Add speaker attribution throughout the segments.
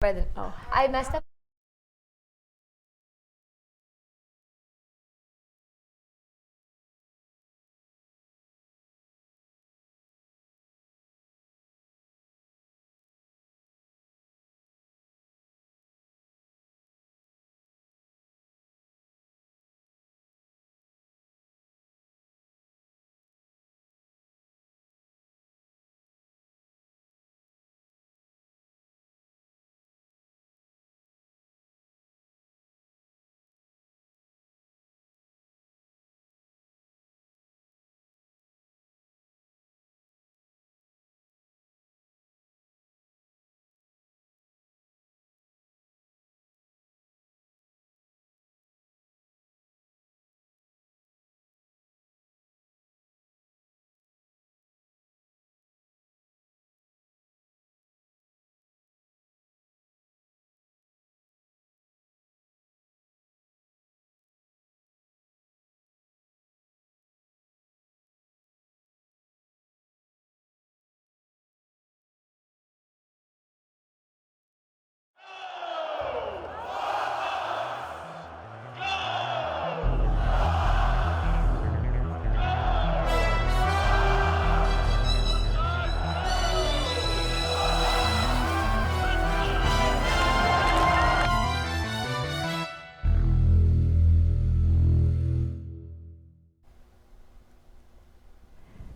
Speaker 1: Oh,
Speaker 2: I messed up.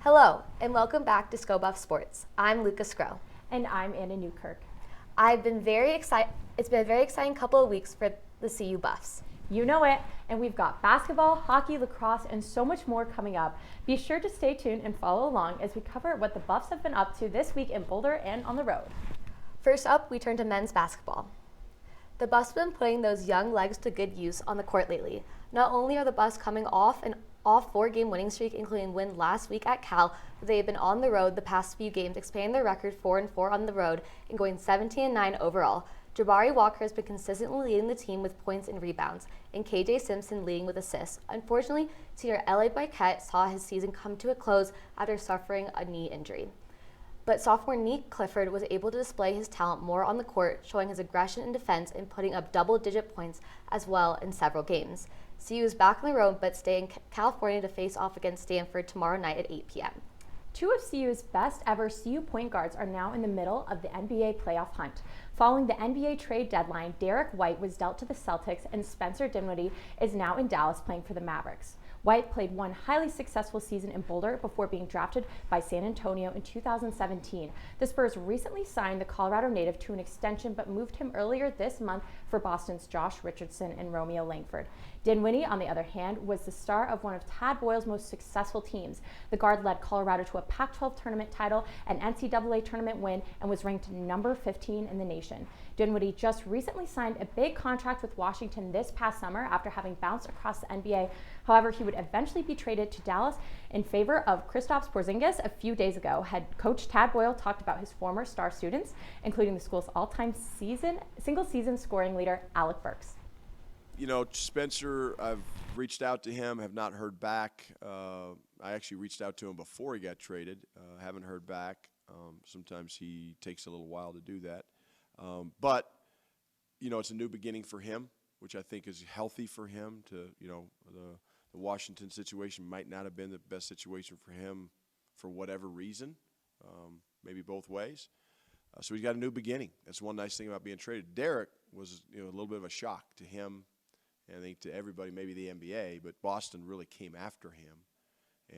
Speaker 2: Hello, and welcome back to Scobuff Sports. I'm Lucca Sgro.
Speaker 1: and I'm Anna Newkirk.
Speaker 2: I've been very excited. It's been a very exciting couple of weeks for the CU Buffs.
Speaker 1: You know it, and we've got basketball, hockey, lacrosse, and so much more coming up. Be sure to stay tuned and follow along as we cover what the Buffs have been up to this week in Boulder and on the road.
Speaker 2: First up, we turn to men's basketball. The Buffs have been putting those young legs to good use on the court lately. Not only are the Buffs coming off an four-game winning streak, including win last week at Cal, but they have been on the road the past few games, expanding their record 4-4 on the road and going 17-9 overall. Jabari Walker has been consistently leading the team with points and rebounds, and KJ Simpson leading with assists. Unfortunately, senior L.A. Biquette saw his season come to a close after suffering a knee injury. But sophomore Nick Clifford was able to display his talent more on the court, showing his aggression in defense and putting up double-digit points as well in several games. CU is back on the road, but stay in California to face off against Stanford tomorrow night at 8 p.m.
Speaker 1: Two of CU's best ever CU point guards are now in the middle of the NBA playoff hunt. Following the NBA trade deadline, Derek White was dealt to the Celtics and Spencer Dinwiddie is now in Dallas playing for the Mavericks. White played one highly successful season in Boulder before being drafted by San Antonio in 2017. The Spurs recently signed the Colorado native to an extension but moved him earlier this month for Boston's Josh Richardson and Romeo Langford. Dinwiddie, on the other hand, was the star of one of Tad Boyle's most successful teams. The guard led Colorado to a Pac-12 tournament title, an NCAA tournament win, and was ranked number 15 in the nation. Dinwiddie just recently signed a big contract with Washington this past summer after having bounced across the NBA. However, he would eventually be traded to Dallas in favor of Kristaps Porzingis a few days ago. Head coach Tad Boyle talked about his former star students, including the school's all-time single-season scoring leader, Alec Burks.
Speaker 3: You know, Spencer, I've reached out to him, have not heard back. I actually reached out to him before he got traded. Haven't heard back. Sometimes he takes a little while to do that. But, you know, it's a new beginning for him, which I think is healthy for him to, you know, the Washington situation might not have been the best situation for him for whatever reason, maybe both ways. So he's got a new beginning. That's one nice thing about being traded. Derek was, you know, a little bit of a shock to him, and I think to everybody, maybe the NBA, but Boston really came after him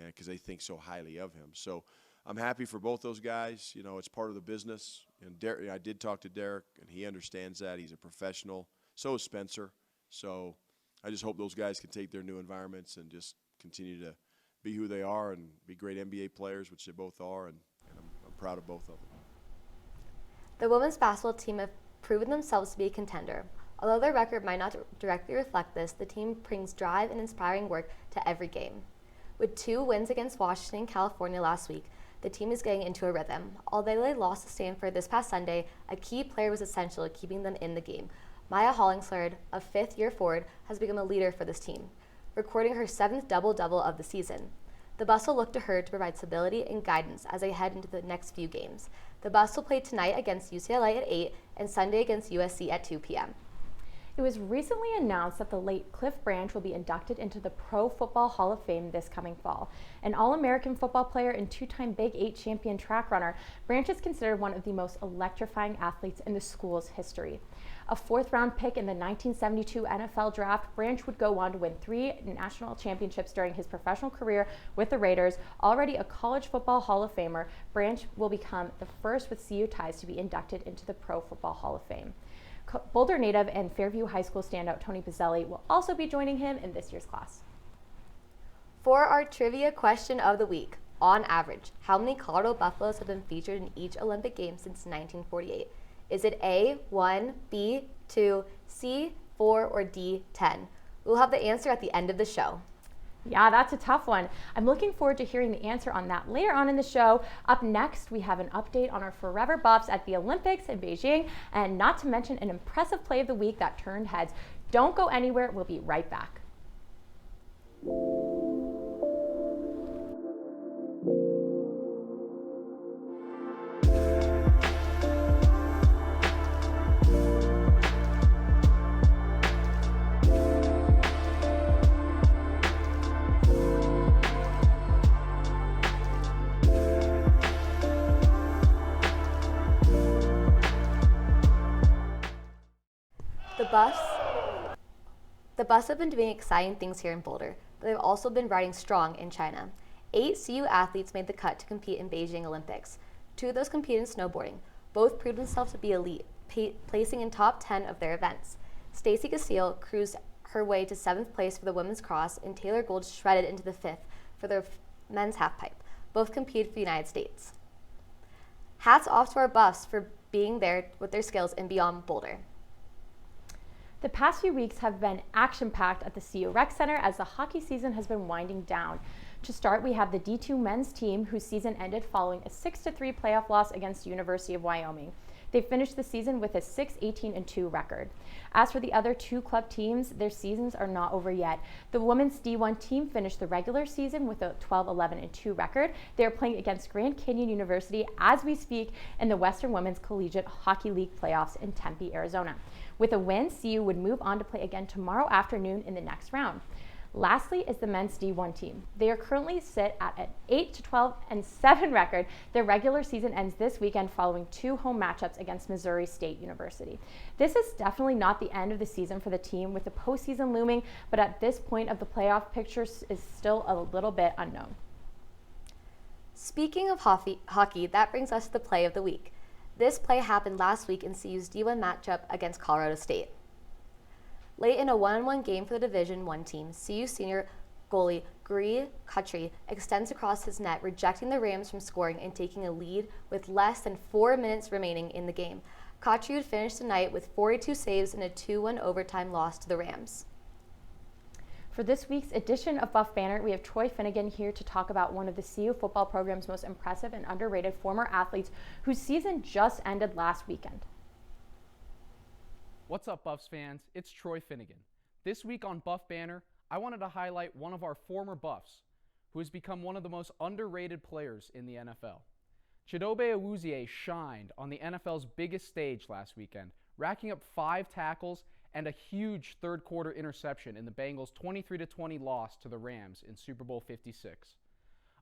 Speaker 3: because they think so highly of him. So I'm happy for both those guys. You know, it's part of the business. And Derek, I did talk to Derek, and he understands that. He's a professional. So is Spencer. So I just hope those guys can take their new environments and just continue to be who they are and be great NBA players, which they both are, and I'm proud of both of them.
Speaker 2: The women's basketball team have proven themselves to be a contender. Although their record might not directly reflect this, the team brings drive and inspiring work to every game. With 2 wins against Washington and California last week, the team is getting into a rhythm. Although they lost to Stanford this past Sunday, a key player was essential to keeping them in the game. Maya Hollingsworth, a fifth-year forward, has become a leader for this team, recording her 7th double-double of the season. The Buffs will look to her to provide stability and guidance as they head into the next few games. The Buffs will play tonight against UCLA at 8 and Sunday against USC at 2 p.m.
Speaker 1: It was recently announced that the late Cliff Branch will be inducted into the Pro Football Hall of Fame this coming fall. An All-American football player and two-time Big 8 champion track runner, Branch is considered one of the most electrifying athletes in the school's history. A fourth-round pick in the 1972 NFL Draft, Branch would go on to win 3 national championships during his professional career with the Raiders. Already a College Football Hall of Famer, Branch will become the first with CU ties to be inducted into the Pro Football Hall of Fame. Boulder native and Fairview High School standout Tony Pizzelli will also be joining him in this year's class.
Speaker 2: For our trivia question of the week, on average, how many Colorado Buffaloes have been featured in each Olympic game since 1948? Is it A, 1, B, 2, C, 4, or D, 10? We'll have the answer at the end of the show.
Speaker 1: Yeah, that's a tough one. I'm looking forward to hearing the answer on that later on in the show. Up next, we have an update on our Forever Buffs at the Olympics in Beijing, and not to mention an impressive play of the week that turned heads. Don't go anywhere. We'll be right back.
Speaker 2: The Buffs have been doing exciting things here in Boulder, but they've also been riding strong in China. 8 CU athletes made the cut to compete in Beijing Olympics. 2 of those competed in snowboarding. Both proved themselves to be elite, placing in top 10 of their events. Stacy Castile cruised her way to 7th place for the women's cross, and Taylor Gold shredded into the 5th for the men's halfpipe. Both competed for the United States. Hats off to our Buffs for being there with their skills and beyond Boulder.
Speaker 1: The past few weeks have been action-packed at the CU Rec Center as the hockey season has been winding down. To start, we have the D2 men's team whose season ended following a 6-3 playoff loss against the University of Wyoming. They finished the season with a 6-18-2 record. As for the other 2 club teams, their seasons are not over yet. The women's D1 team finished the regular season with a 12-11-2 record. They are playing against Grand Canyon University as we speak in the Western Women's Collegiate Hockey League playoffs in Tempe, Arizona. With a win, CU would move on to play again tomorrow afternoon in the next round. Lastly is the men's D1 team. They are currently sit at an 8-12-7 record. Their regular season ends this weekend following 2 home matchups against Missouri State University. This is definitely not the end of the season for the team with the postseason looming, but at this point of the playoff picture is still a little bit unknown.
Speaker 2: Speaking of hockey, that brings us to the play of the week. This play happened last week in CU's D1 matchup against Colorado State. Late in a 1-on-1 game for the Division I team, CU senior goalie Guri Khatri extends across his net, rejecting the Rams from scoring and taking a lead with less than 4 minutes remaining in the game. Khatri would finish the night with 42 saves in a 2-1 overtime loss to the Rams.
Speaker 1: For this week's edition of Buff Banner, we have Troy Finnegan here to talk about one of the CU football program's most impressive and underrated former athletes whose season just ended last weekend.
Speaker 4: What's up, Buffs fans? It's Troy Finnegan. This week on Buff Banner, I wanted to highlight one of our former Buffs, who has become one of the most underrated players in the NFL. Chidobe Awuzie shined on the NFL's biggest stage last weekend, racking up 5 tackles and a huge third-quarter interception in the Bengals' 23-20 loss to the Rams in Super Bowl 56.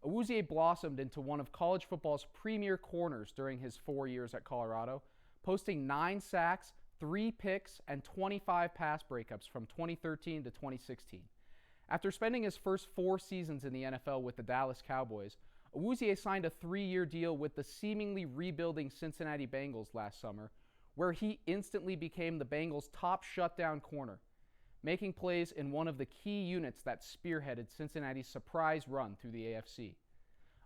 Speaker 4: Awuzie blossomed into one of college football's premier corners during his 4 years at Colorado, posting 9 sacks, 3 picks, and 25 pass breakups from 2013 to 2016. After spending his first 4 seasons in the NFL with the Dallas Cowboys, Awuzie signed a 3-year deal with the seemingly rebuilding Cincinnati Bengals last summer, where he instantly became the Bengals' top shutdown corner, making plays in one of the key units that spearheaded Cincinnati's surprise run through the AFC.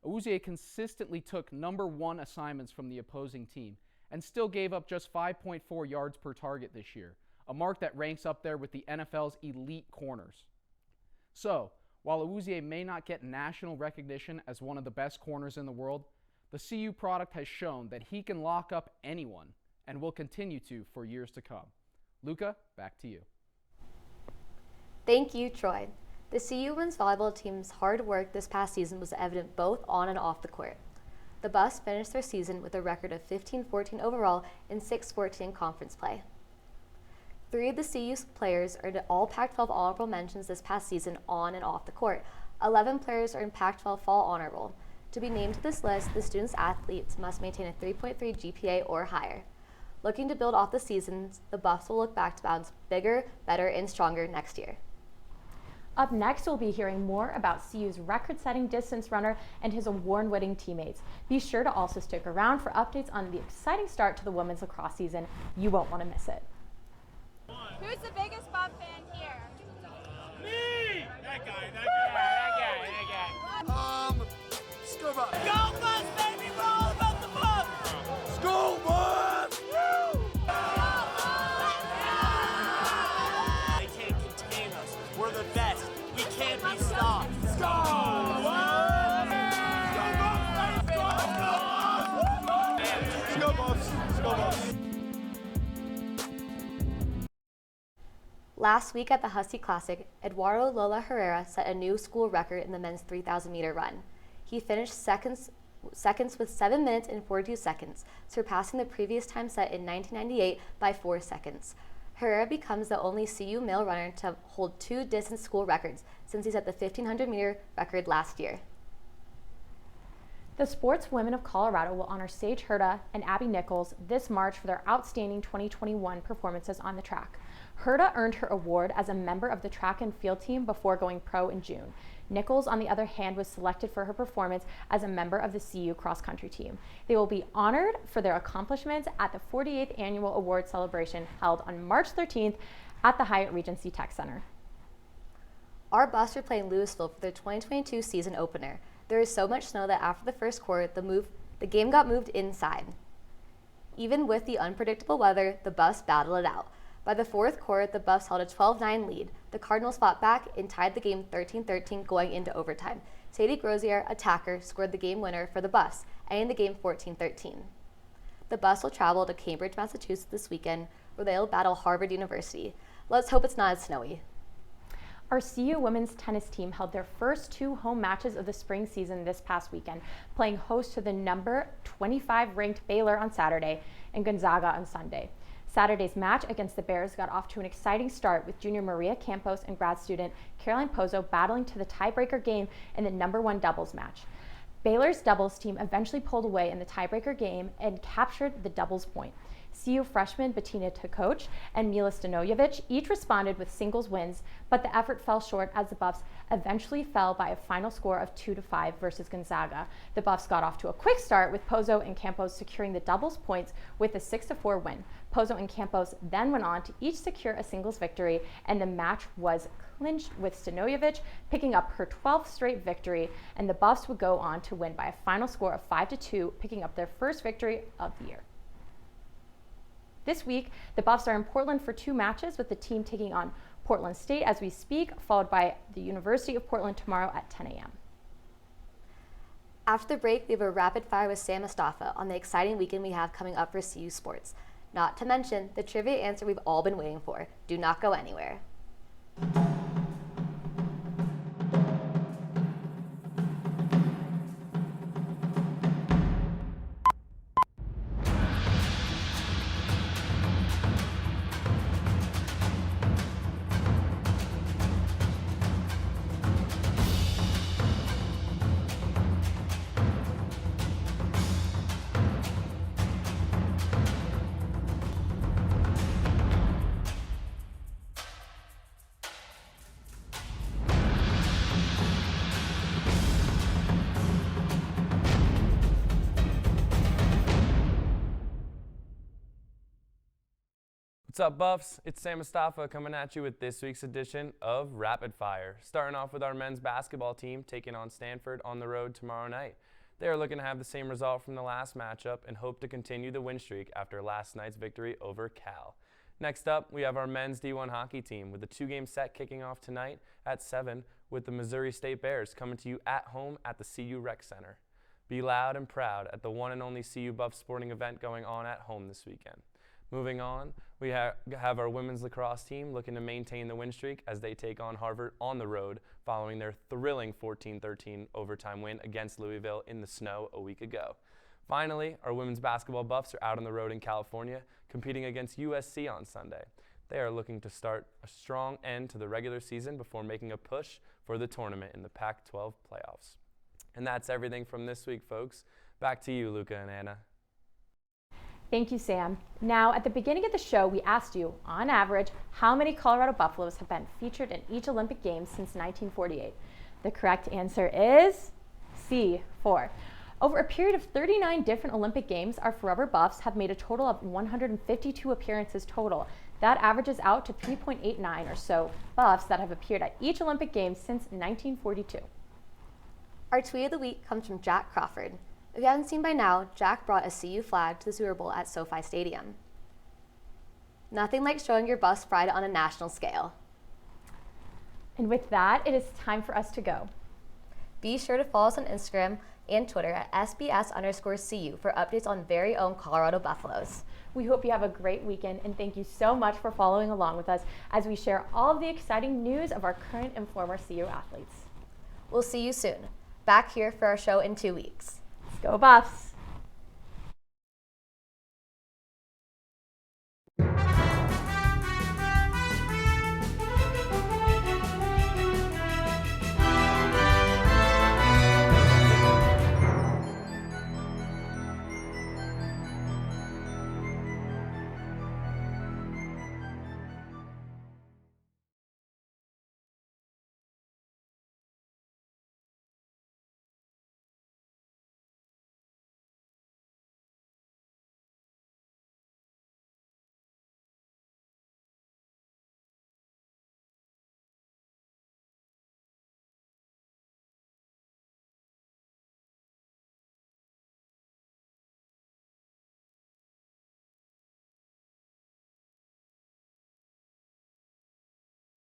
Speaker 4: Awuzie consistently took number 1 assignments from the opposing team and still gave up just 5.4 yards per target this year, a mark that ranks up there with the NFL's elite corners. So, while Awuzie may not get national recognition as one of the best corners in the world, the CU product has shown that he can lock up anyone and will continue to for years to come. Lucca, back to you.
Speaker 2: Thank you, Troy. The CU women's volleyball team's hard work this past season was evident both on and off the court. The Buffs finished their season with a record of 15-14 overall and 6-14 in conference play. 3 of the CU players earned all Pac-12 honorable mentions this past season on and off the court. 11 players earned Pac-12 fall honorable. To be named to this list, the students' athletes must maintain a 3.3 GPA or higher. Looking to build off the seasons, the Buffs will look back to bounce bigger, better, and stronger next year.
Speaker 1: Up next, we'll be hearing more about CU's record-setting distance runner and his award-winning teammates. Be sure to also stick around for updates on the exciting start to the women's lacrosse season. You won't want to miss it.
Speaker 5: Who's the biggest Buff fan here?
Speaker 6: Me! That guy.
Speaker 3: Sgro Buffs!
Speaker 6: Go Buffs, baby! We're all about the Buffs!
Speaker 3: Sgro Buffs!
Speaker 6: They can't contain us. We're the best. We can't be stopped. Go!
Speaker 3: Sgro Buffs! Sgro Buffs!
Speaker 2: Last week at the Husky Classic, Eduardo Lola Herrera set a new school record in the men's 3,000-meter run. He finished seconds with 7 minutes and 42 seconds, surpassing the previous time set in 1998 by 4 seconds. Herrera becomes the only CU male runner to hold 2 distance school records since he set the 1,500-meter record last year.
Speaker 1: The Sportswomen of Colorado will honor Sage Herta and Abby Nichols this March for their outstanding 2021 performances on the track. Herta earned her award as a member of the track and field team before going pro in June. Nichols, on the other hand, was selected for her performance as a member of the CU cross-country team. They will be honored for their accomplishments at the 48th annual award celebration held on March 13th at the Hyatt Regency Tech Center.
Speaker 2: Our Buffs are playing Louisville for their 2022 season opener. There is so much snow that after the first quarter, the game got moved inside. Even with the unpredictable weather, the Buffs battled it out. By the fourth quarter, the Buffs held a 12-9 lead. The Cardinals fought back and tied the game 13-13 going into overtime. Sadie Grozier, attacker, scored the game winner for the Buffs, ending the game 14-13. The Buffs will travel to Cambridge, Massachusetts this weekend, where they'll battle Harvard University. Let's hope it's not as snowy.
Speaker 1: Our CU women's tennis team held their first 2 home matches of the spring season this past weekend, playing host to the number 25 ranked Baylor on Saturday and Gonzaga on Sunday. Saturday's match against the Bears got off to an exciting start with junior Maria Campos and grad student Caroline Pozo battling to the tiebreaker game in the number 1 doubles match. Baylor's doubles team eventually pulled away in the tiebreaker game and captured the doubles point. CU freshmen Bettina Tokoc and Mila Stanojevic each responded with singles wins, but the effort fell short as the Buffs eventually fell by a final score of 2-5 versus Gonzaga. The Buffs got off to a quick start with Pozo and Campos securing the doubles points with a 6-4 win. Pozo and Campos then went on to each secure a singles victory, and the match was clinched with Stanojevic picking up her 12th straight victory, and the Buffs would go on to win by a final score of 5-2, picking up their first victory of the year. This week, the Buffs are in Portland for 2 matches, with the team taking on Portland State as we speak, followed by the University of Portland tomorrow at 10 a.m.
Speaker 2: After the break, we have a rapid fire with Sam Mustafa on the exciting weekend we have coming up for CU Sports. Not to mention the trivia answer we've all been waiting for. Do not go anywhere.
Speaker 7: What's up, Buffs? It's Sam Mustafa coming at you with this week's edition of Rapid Fire. Starting off with our men's basketball team taking on Stanford on the road tomorrow night. They are looking to have the same result from the last matchup and hope to continue the win streak after last night's victory over Cal. Next up, we have our men's D1 hockey team with a 2-game set kicking off tonight at 7 with the Missouri State Bears coming to you at home at the CU Rec Center. Be loud and proud at the one and only CU Buff sporting event going on at home this weekend. Moving on, we have our women's lacrosse team looking to maintain the win streak as they take on Harvard on the road following their thrilling 14-13 overtime win against Louisville in the snow a week ago. Finally, our women's basketball Buffs are out on the road in California, competing against USC on Sunday. They are looking to start a strong end to the regular season before making a push for the tournament in the Pac-12 playoffs. And that's everything from this week, folks. Back to you, Lucca and Anna.
Speaker 1: Thank you, Sam. Now, at the beginning of the show, we asked you, on average, how many Colorado Buffaloes have been featured in each Olympic Games since 1948. The correct answer is C, 4. Over a period of 39 different Olympic Games, our Forever Buffs have made a total of 152 appearances total. That averages out to 3.89 or so Buffs that have appeared at each Olympic Games since 1942.
Speaker 2: Our tweet of the week comes from Jack Crawford. If you haven't seen by now, Jack brought a CU flag to the Super Bowl at SoFi Stadium. Nothing like showing your Buffs pride on a national scale.
Speaker 1: And with that, it is time for us to go.
Speaker 2: Be sure to follow us on Instagram and Twitter at SBS_CU for updates on very own Colorado Buffaloes.
Speaker 1: We hope you have a great weekend, and thank you so much for following along with us as we share all of the exciting news of our current and former CU athletes.
Speaker 2: We'll see you soon, back here for our show in 2 weeks.
Speaker 1: Let's go Buffs!